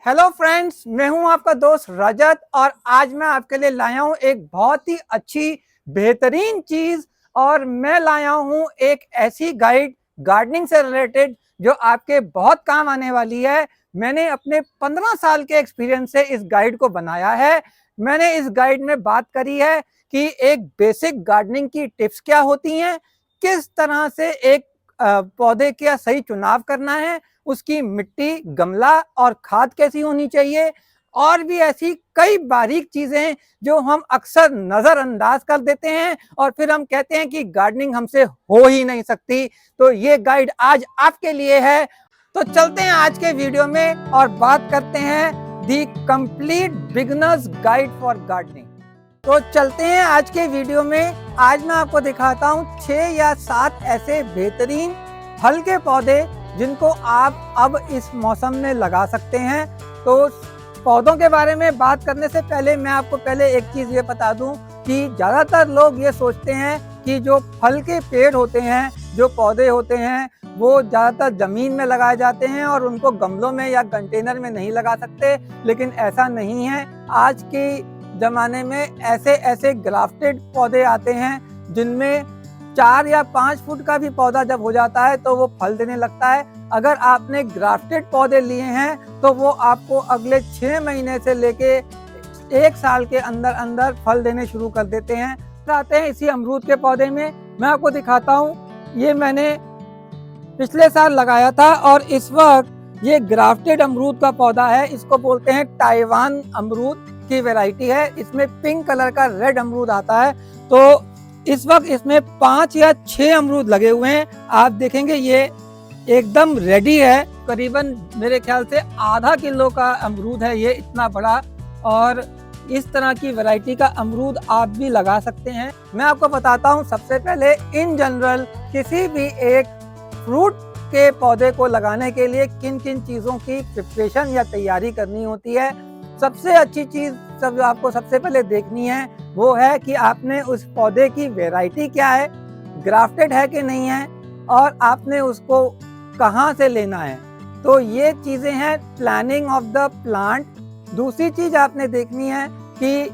Hello friends, मैं हूं आपका दोस्त रजत और आज मैं आपके लिए लाया हूं एक बहुत ही अच्छी बेहतरीन चीज। और मैं लाया हूं एक ऐसी गाइड गार्डनिंग से रिलेटेड जो आपके बहुत काम आने वाली है। मैंने अपने 15 साल के एक्सपीरियंस से इस गाइड को बनाया है। मैंने इस गाइड में बात करी है कि एक बेसिक गार्डनिंग की टिप्स क्या होती हैं, किस तरह से एक पौधे का सही चुनाव करना है, उसकी मिट्टी, गमला और खाद कैसी होनी चाहिए, और भी ऐसी कई बारीक चीजें हैं जो हम अक्सर नजरअंदाज कर देते हैं और फिर हम कहते हैं कि गार्डनिंग हमसे हो ही नहीं सकती। तो ये गाइड आज आपके लिए है। तो चलते हैं आज के वीडियो में और बात करते हैं दी complete beginners guide for gardening. तो चलते हैं आज के वीडियो में। आज मैं आपको दिखाता हूँ 6 या 7 ऐसे बेहतरीन फल के पौधे जिनको आप अब इस मौसम में लगा सकते हैं। तो पौधों के बारे में बात करने से पहले मैं आपको पहले एक चीज़ ये बता दूं कि ज़्यादातर लोग ये सोचते हैं कि जो फल के पेड़ होते हैं, जो पौधे होते हैं, वो ज़्यादातर ज़मीन में लगाए जाते हैं और उनको गमलों में या कंटेनर में नहीं लगा सकते, लेकिन ऐसा नहीं है। आज के ज़माने में ऐसे ऐसे ग्राफ्टेड पौधे आते हैं जिनमें 4 या 5 फुट का भी पौधा जब हो जाता है तो वो फल देने लगता है। अगर आपने ग्राफ्टेड पौधे लिए हैं तो वो आपको अगले 6 महीने से लेके 1 साल के अंदर अंदर फल देने शुरू कर देते हैं। आते हैं इसी अमरूद के पौधे में। मैं आपको दिखाता हूँ, ये मैंने पिछले साल लगाया था और इस वक्त ये ग्राफ्टेड अमरूद का पौधा है। इसको बोलते हैं ताइवान अमरूद की वैरायटी है। इसमें पिंक कलर का रेड अमरूद आता है। तो इस वक्त इसमें 5 या 6 अमरूद लगे हुए हैं। आप देखेंगे ये एकदम रेडी है। करीबन मेरे ख्याल से आधा किलो का अमरूद है ये, इतना बड़ा। और इस तरह की वैरायटी का अमरूद आप भी लगा सकते हैं। मैं आपको बताता हूँ सबसे पहले इन जनरल किसी भी एक फ्रूट के पौधे को लगाने के लिए किन किन चीज़ों की प्रिपरेशन या तैयारी करनी होती है। सबसे अच्छी चीज़ जो आपको सबसे पहले देखनी है वो है कि आपने उस पौधे की वैरायटी क्या है, ग्राफ्टेड है कि नहीं है, और आपने उसको कहाँ से लेना है। तो ये चीज़ें हैं प्लानिंग ऑफ द प्लांट। दूसरी चीज़ आपने देखनी है कि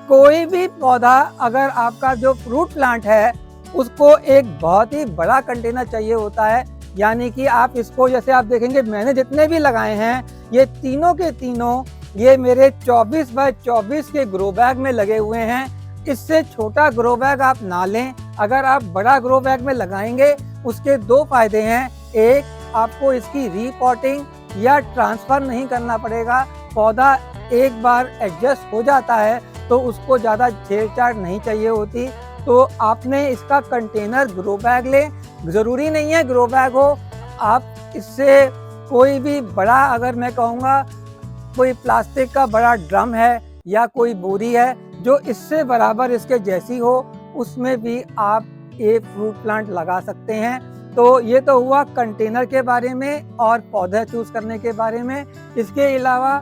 कोई भी पौधा, अगर आपका जो फ्रूट प्लांट है उसको एक बहुत ही बड़ा कंटेनर चाहिए होता है। यानी कि आप इसको, जैसे आप देखेंगे मैंने जितने भी लगाए हैं ये तीनों के तीनों ये मेरे 24 बाय 24 के ग्रो बैग में लगे हुए हैं। इससे छोटा ग्रो बैग आप ना लें। अगर आप बड़ा ग्रो बैग में लगाएंगे उसके 2 फायदे हैं। एक, आपको इसकी रीपॉटिंग या ट्रांसफ़र नहीं करना पड़ेगा। पौधा एक बार एडजस्ट हो जाता है तो उसको ज़्यादा छेड़छाड़ नहीं चाहिए होती। तो आपने इसका कंटेनर ग्रो बैग लें। ज़रूरी नहीं है ग्रो बैग हो, आप इससे कोई भी बड़ा, अगर मैं कहूँगा कोई प्लास्टिक का बड़ा ड्रम है या कोई बोरी है जो इससे बराबर इसके जैसी हो, उसमें भी आप एक फ्रूट प्लांट लगा सकते हैं। तो ये तो हुआ कंटेनर के बारे में और पौधा चूज करने के बारे में। इसके अलावा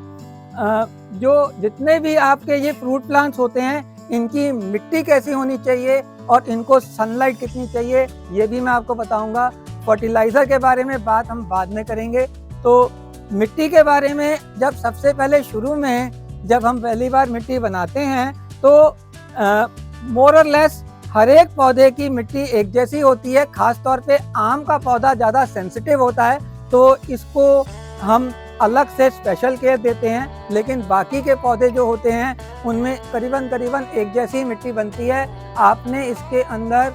जो जितने भी आपके ये फ्रूट प्लांट्स होते हैं इनकी मिट्टी कैसी होनी चाहिए और इनको सनलाइट कितनी चाहिए ये भी मैं आपको बताऊंगा। फर्टिलाइज़र के बारे में बात हम बाद में करेंगे। तो मिट्टी के बारे में, जब सबसे पहले शुरू में जब हम पहली बार मिट्टी बनाते हैं तो मोर और लेस हर एक पौधे की मिट्टी एक जैसी होती है। खास तौर पे आम का पौधा ज़्यादा सेंसिटिव होता है तो इसको हम अलग से स्पेशल केयर देते हैं, लेकिन बाकी के पौधे जो होते हैं उनमें करीबन एक जैसी मिट्टी बनती है। आपने इसके अंदर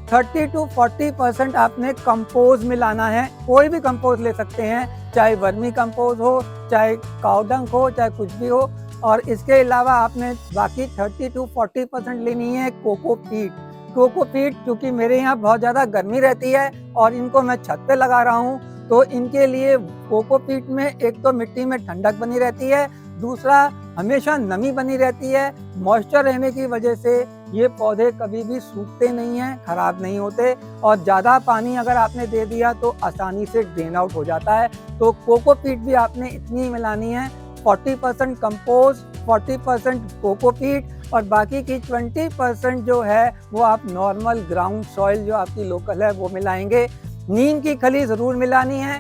30 to 40% आपने कंपोज मिलाना है। कोई भी कंपोज ले सकते हैं, चाहे वर्मी कंपोज हो, चाहे काउडंग हो, चाहे कुछ भी हो। और इसके अलावा आपने बाकी 30 to 40% लेनी है कोकोपीट। कोकोपीट क्योंकि मेरे यहाँ बहुत ज़्यादा गर्मी रहती है और इनको मैं छत पे लगा रहा हूँ, तो इनके लिए कोकोपीट में एक तो मिट्टी में ठंडक बनी रहती है, दूसरा हमेशा नमी बनी रहती है। मॉइस्चर रहने की वजह से ये पौधे कभी भी सूखते नहीं हैं, खराब नहीं होते। और ज़्यादा पानी अगर आपने दे दिया तो आसानी से ड्रेन आउट हो जाता है। तो कोकोपीट भी आपने इतनी मिलानी है, 40% कंपोज, 40% कोकोपीट और बाकी की 20% जो है वो आप नॉर्मल ग्राउंड सॉइल जो आपकी लोकल है वो मिलाएंगे। नीम की खली ज़रूर मिलानी है।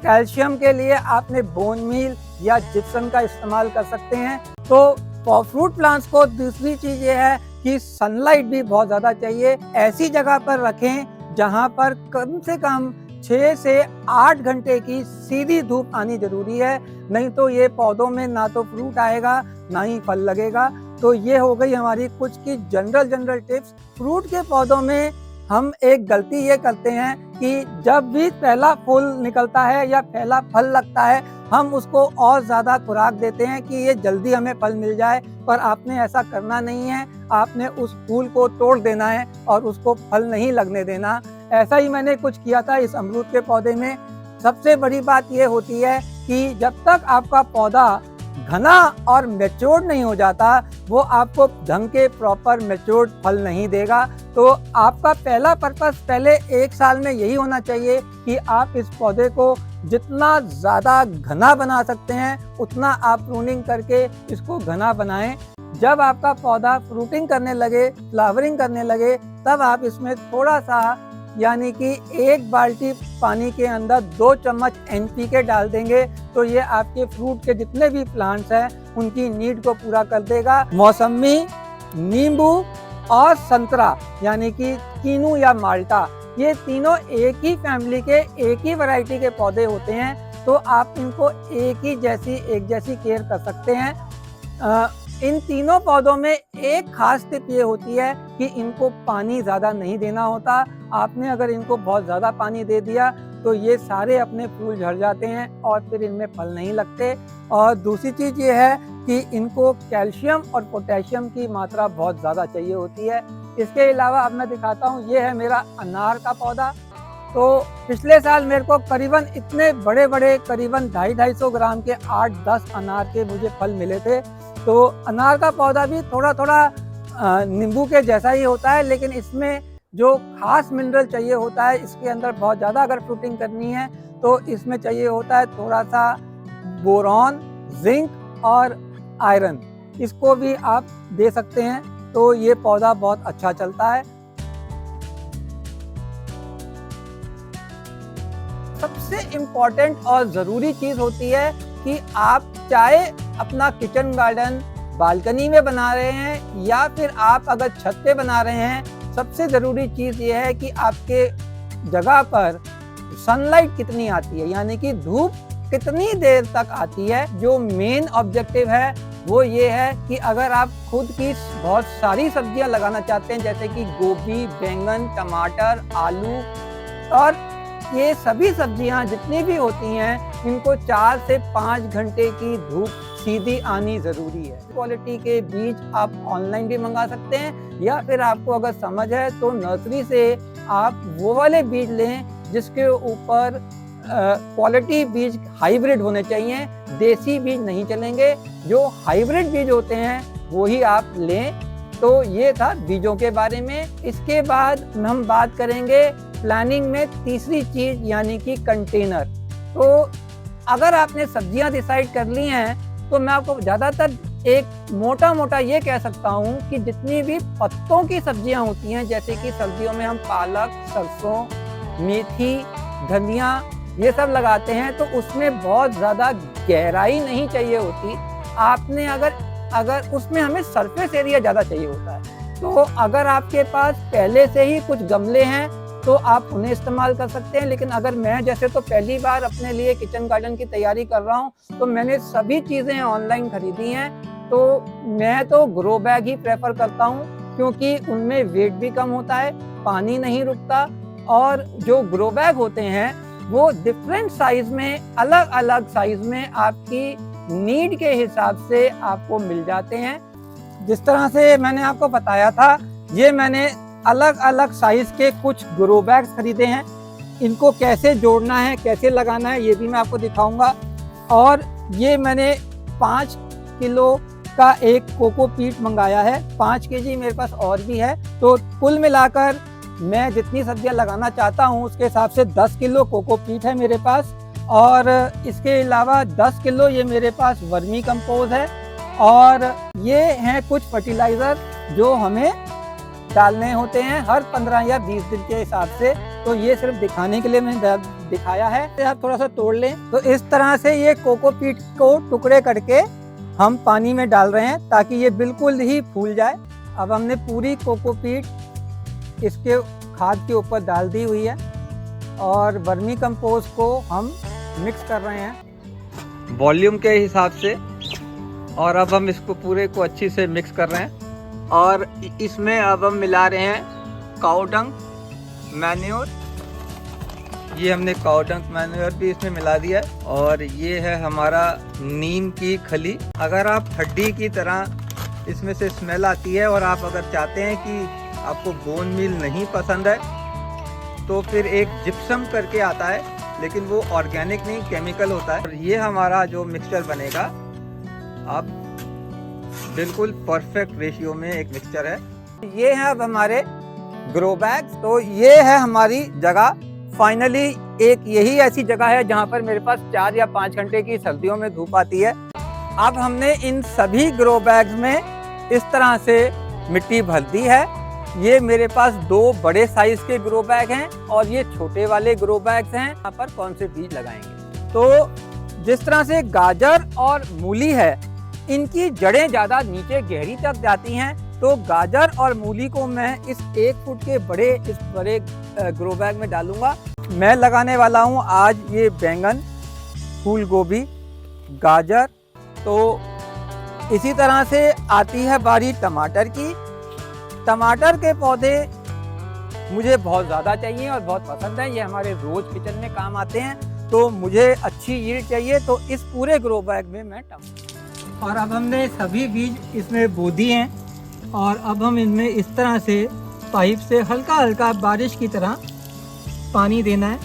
कैल्शियम के लिए आपने बोन मील या जिप्सम का इस्तेमाल कर सकते हैं। तो फ्रूट प्लांट्स को दूसरी चीज ये है कि सनलाइट भी बहुत ज़्यादा चाहिए। ऐसी जगह पर रखें जहाँ पर कम से कम 6 से 8 घंटे की सीधी धूप आनी जरूरी है, नहीं तो ये पौधों में ना तो फ्रूट आएगा ना ही फल लगेगा। तो ये हो गई हमारी कुछ की जनरल टिप्स। फ्रूट के पौधों में हम एक गलती ये करते हैं कि जब भी पहला फूल निकलता है या पहला फल लगता है, हम उसको और ज़्यादा खुराक देते हैं कि ये जल्दी हमें फल मिल जाए, पर आपने ऐसा करना नहीं है। आपने उस फूल को तोड़ देना है और उसको फल नहीं लगने देना। ऐसा ही मैंने कुछ किया था इस अमरूद के पौधे में। सबसे बड़ी बात ये होती है कि जब तक आपका पौधा घना और मैच्योर्ड नहीं हो जाता, वो आपको ढंग के प्रॉपर मैच्योर्ड फल नहीं देगा। तो आपका पहला पर्पस पहले 1 साल में यही होना चाहिए कि आप इस पौधे को जितना ज़्यादा घना बना सकते हैं उतना आप प्रूनिंग करके इसको घना बनाएं। जब आपका पौधा फ्रूटिंग करने लगे, फ्लावरिंग करने लगे, तब आप इसमें थोड़ा सा यानी कि 1 बाल्टी पानी के अंदर 2 चम्मच NPK डाल देंगे, तो ये आपके फ्रूट के जितने भी प्लांट्स हैं उनकी नीड को पूरा कर देगा। मौसमी, नींबू और संतरा यानी कि कीनू या माल्टा, ये तीनों एक ही फैमिली के एक ही वैरायटी के पौधे होते हैं, तो आप इनको एक जैसी केयर कर सकते हैं। इन तीनों पौधों में एक खास टिप ये होती है कि इनको पानी ज़्यादा नहीं देना होता। आपने अगर इनको बहुत ज़्यादा पानी दे दिया तो ये सारे अपने फूल झड़ जाते हैं और फिर इनमें फल नहीं लगते। और दूसरी चीज़ ये है कि इनको कैल्शियम और पोटेशियम की मात्रा बहुत ज़्यादा चाहिए होती है। इसके अलावा अब मैं दिखाता हूँ, ये है मेरा अनार का पौधा। तो पिछले साल मेरे को करीबन इतने बड़े बड़े करीबन 250-250 ग्राम के 8-10 अनार के मुझे फल मिले थे। तो अनार का पौधा भी थोड़ा थोड़ा नींबू के जैसा ही होता है, लेकिन इसमें जो खास मिनरल चाहिए होता है, इसके अंदर बहुत ज़्यादा अगर फ्रूटिंग करनी है तो इसमें चाहिए होता है थोड़ा सा बोरॉन, जिंक और आयरन। इसको भी आप दे सकते हैं तो ये पौधा बहुत अच्छा चलता है। सबसे इम्पोर्टेंट और ज़रूरी चीज़ होती है कि आप चाहे अपना किचन गार्डन बालकनी में बना रहे हैं या फिर आप अगर छत पे बना रहे हैं, सबसे ज़रूरी चीज़ ये है कि आपके जगह पर सनलाइट कितनी आती है, यानी कि धूप कितनी देर तक आती है। जो मेन ऑब्जेक्टिव है वो ये है कि अगर आप खुद की बहुत सारी सब्जियां लगाना चाहते हैं, जैसे कि गोभी, बैंगन, टमाटर, आलू और ये सभी सब्जियां जितनी भी होती हैं, इनको 4 से 5 घंटे की धूप सीधी आनी ज़रूरी है। क्वालिटी के बीज आप ऑनलाइन भी मंगा सकते हैं या फिर आपको अगर समझ है तो नर्सरी से आप वो वाले बीज लें जिसके ऊपर क्वालिटी बीज हाइब्रिड होने चाहिए, देसी बीज नहीं चलेंगे। जो हाइब्रिड बीज होते हैं वो ही आप लें। तो ये था बीजों के बारे में। इसके बाद हम बात करेंगे प्लानिंग में तीसरी चीज यानी कि कंटेनर। तो अगर आपने सब्जियां डिसाइड कर ली हैं तो मैं आपको ज़्यादातर एक मोटा ये कह सकता हूँ कि जितनी भी पत्तों की सब्जियां होती हैं, जैसे कि सर्दियों में हम पालक, सरसों, मेथी, धनिया ये सब लगाते हैं, तो उसमें बहुत ज़्यादा गहराई नहीं चाहिए होती। आपने अगर उसमें हमें सरफेस एरिया ज़्यादा चाहिए होता है। तो अगर आपके पास पहले से ही कुछ गमले हैं तो आप उन्हें इस्तेमाल कर सकते हैं। लेकिन अगर मैं जैसे तो पहली बार अपने लिए किचन गार्डन की तैयारी कर रहा हूँ, तो मैंने सभी चीज़ें ऑनलाइन खरीदी हैं। तो मैं तो ग्रो बैग ही प्रेफर करता हूँ, क्योंकि उनमें वेट भी कम होता है, पानी नहीं रुकता, और जो ग्रो बैग होते हैं वो डिफरेंट साइज में, अलग अलग साइज में आपकी नीड के हिसाब से आपको मिल जाते हैं। जिस तरह से मैंने आपको बताया था, ये मैंने अलग अलग साइज के कुछ ग्रो बैग्स खरीदे हैं। इनको कैसे जोड़ना है, कैसे लगाना है, ये भी मैं आपको दिखाऊंगा। और ये मैंने 5 किलो का एक कोकोपीट मंगाया है। 5 केजी मेरे पास और भी है। तो कुल मिलाकर मैं जितनी सब्जियां लगाना चाहता हूं उसके हिसाब से 10 किलो कोकोपीट है मेरे पास। और इसके अलावा 10 किलो ये मेरे पास वर्मी कंपोज है। और ये हैं कुछ फर्टिलाइज़र जो हमें डालने होते हैं हर 15 या 20 दिन के हिसाब से। तो ये सिर्फ दिखाने के लिए मैंने दिखाया है। आप थोड़ा सा तोड़ लें तो इस तरह से ये कोकोपीट को टुकड़े करके हम पानी में डाल रहे हैं ताकि ये बिल्कुल ही फूल जाए। अब हमने पूरी कोकोपीट इसके खाद के ऊपर डाल दी हुई है और वर्मी कंपोस्ट को हम मिक्स कर रहे हैं वॉल्यूम के हिसाब से। और अब हम इसको पूरे को अच्छी से मिक्स कर रहे हैं और इसमें अब हम मिला रहे हैं काऊ डंग मैन्योर। ये हमने काऊ डंग मैन्योर भी इसमें मिला दिया है। और ये है हमारा नीम की खली। अगर आप हड्डी की तरह इसमें से स्मेल आती है और आप अगर चाहते हैं कि आपको बोन मील नहीं पसंद है तो फिर एक जिप्सम करके आता है, लेकिन वो ऑर्गेनिक नहीं केमिकल होता है। और ये हमारा जो मिक्सचर बनेगा अब बिल्कुल परफेक्ट रेशियो में एक मिक्सचर है। ये है अब हमारे ग्रो बैग्स। तो ये है हमारी जगह। फाइनली एक यही ऐसी जगह है जहाँ पर मेरे पास 4 या 5 घंटे की सर्दियों में धूप आती है। अब हमने इन सभी ग्रो बैग्स में इस तरह से मिट्टी भर दी है। ये मेरे पास 2 बड़े साइज के ग्रो बैग हैं और ये छोटे वाले ग्रो बैग्स हैं। यहाँ पर कौन से बीज लगाएंगे, तो जिस तरह से गाजर और मूली है, इनकी जड़ें ज़्यादा नीचे गहरी तक जाती हैं, तो गाजर और मूली को मैं इस 1 फुट के बड़े ग्रो बैग में डालूंगा। मैं लगाने वाला हूँ आज ये बैंगन, फूल गोभी, गाजर। तो इसी तरह से आती है बारी टमाटर की। टमाटर के पौधे मुझे बहुत ज़्यादा चाहिए और बहुत पसंद है। ये हमारे रोज़ किचन में काम आते हैं, तो मुझे अच्छी यील्ड चाहिए, तो इस पूरे ग्रो बैग में मैं टमाटर। और अब हमने सभी बीज इसमें बो दिए हैं और अब हम इनमें इस तरह से पाइप से हल्का हल्का बारिश की तरह पानी देना है।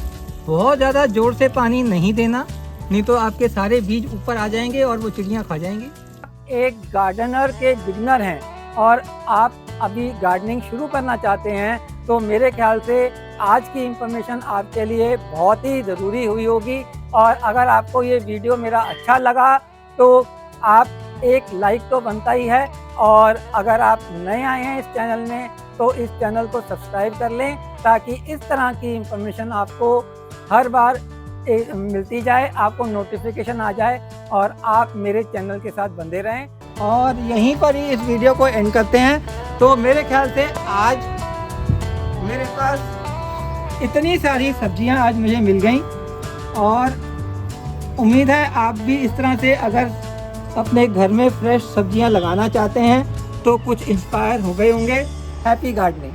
बहुत ज़्यादा ज़ोर से पानी नहीं देना, नहीं तो आपके सारे बीज ऊपर आ जाएंगे और वो चिड़ियाँ खा जाएंगी। एक गार्डनर के बिगिनर हैं और आप अभी गार्डनिंग शुरू करना चाहते हैं, तो मेरे ख्याल से आज की इंफॉर्मेशन आपके लिए बहुत ही ज़रूरी हुई होगी। और अगर आपको ये वीडियो मेरा अच्छा लगा तो आप एक लाइक तो बनता ही है, और अगर आप नए आए हैं इस चैनल में तो इस चैनल को सब्सक्राइब कर लें ताकि इस तरह की इंफॉर्मेशन आपको हर बार मिलती जाए, आपको नोटिफिकेशन आ जाए और आप मेरे चैनल के साथ बंधे रहें। और यहीं पर ही इस वीडियो को एंड करते हैं। तो मेरे ख्याल से आज मेरे पास इतनी सारी सब्जियां आज मुझे मिल गई और उम्मीद है आप भी इस तरह से अगर अपने घर में फ्रेश सब्जियां लगाना चाहते हैं तो कुछ इंस्पायर हो गए होंगे। Happy gardening.